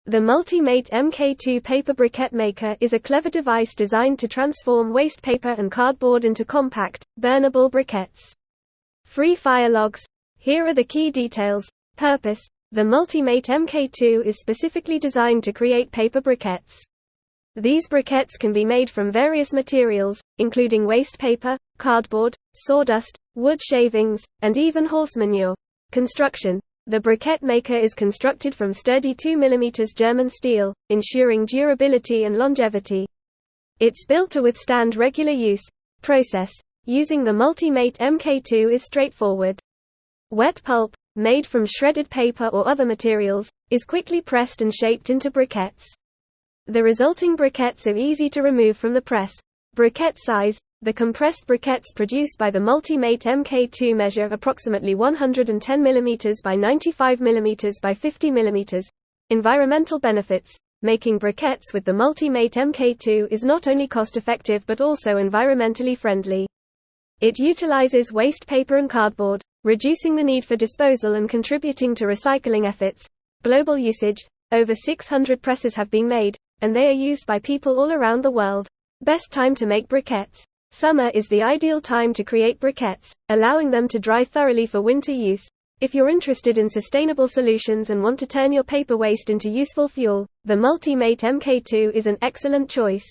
The multimate MK2 paper briquette maker is a clever device designed to transform waste paper and cardboard into compact, burnable briquettes. Free fire logs. Here are the key details. Purpose: the multimate MK2 is specifically designed to create paper briquettes. These briquettes can be made from various materials, including waste paper, cardboard, sawdust, wood shavings, and even horse manure. Construction: the briquette maker is constructed from sturdy 2 mm German steel, ensuring durability and longevity. It's built to withstand regular use. Process: using the multimate MK2 is straightforward. Wet pulp, made from shredded paper or other materials, is quickly pressed and shaped into briquettes. The resulting briquettes are easy to remove from the press. Briquette size: the compressed briquettes produced by the multimate MK2 measure approximately 110 mm by 95 mm by 50 mm. Environmental benefits: making briquettes with the multimate MK2 is not only cost-effective but also environmentally friendly. It utilizes waste paper and cardboard, reducing the need for disposal and contributing to recycling efforts. Global usage: over 600 presses have been made, and they are used by people all around the world. Best time to make briquettes: summer is the ideal time to create briquettes, allowing them to dry thoroughly for winter use. If you're interested in sustainable solutions and want to turn your paper waste into useful fuel, the multimate MK2 is an excellent choice.